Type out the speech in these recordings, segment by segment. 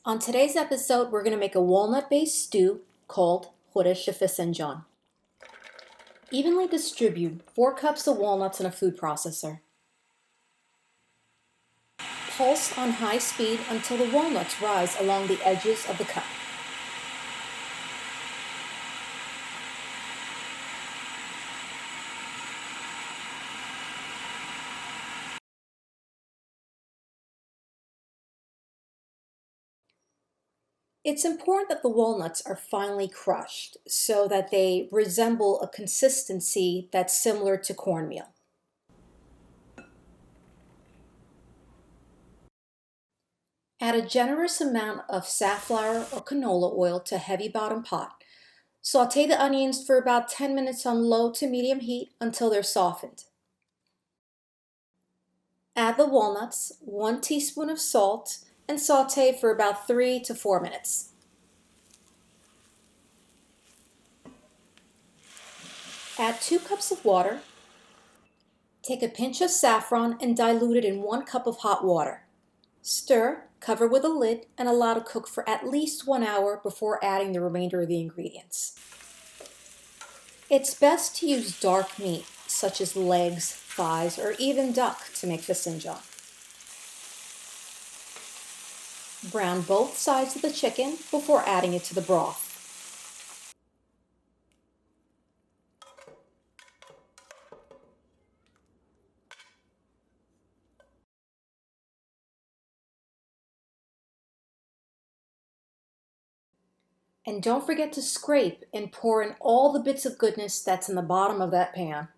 On today's episode, we're going to make a walnut-based stew called Khoresht Fesenjan. Evenly distribute 4 cups of walnuts in a food processor. Pulse on high speed until the walnuts rise along the edges of the cup. It's important that the walnuts are finely crushed so that they resemble a consistency that's similar to cornmeal. Add a generous amount of safflower or canola oil to a heavy bottom pot. Saute the onions for about 10 minutes on low to medium heat until they're softened. Add the walnuts, 1 teaspoon of salt, and saute for about 3 to 4 minutes. Add 2 cups of water. Take a pinch of saffron and dilute it in 1 cup of hot water. Stir, cover with a lid, and allow to cook for at least 1 hour before adding the remainder of the ingredients. It's best to use dark meat, such as legs, thighs, or even duck to make fesenjan. Brown both sides of the chicken before adding it to the broth. And don't forget to scrape and pour in all the bits of goodness that's in the bottom of that pan.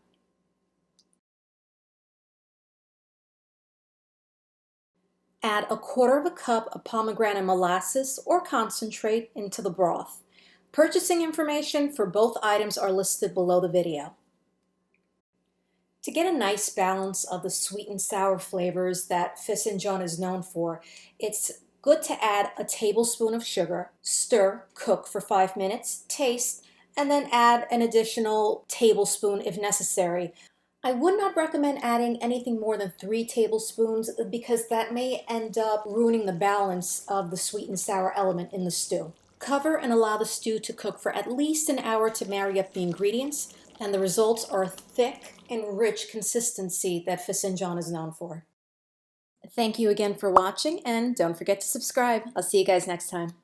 Add 1/4 cup of pomegranate molasses or concentrate into the broth. Purchasing information for both items are listed below the video. To get a nice balance of the sweet and sour flavors that fesenjan is known for, it's good to add a tablespoon of sugar, stir, cook for 5 minutes, taste, and then add an additional tablespoon if necessary. I would not recommend adding anything more than 3 tablespoons because that may end up ruining the balance of the sweet and sour element in the stew. Cover and allow the stew to cook for at least an hour to marry up the ingredients, and the results are a thick and rich consistency that fesenjan is known for. Thank you again for watching, and don't forget to subscribe. I'll see you guys next time.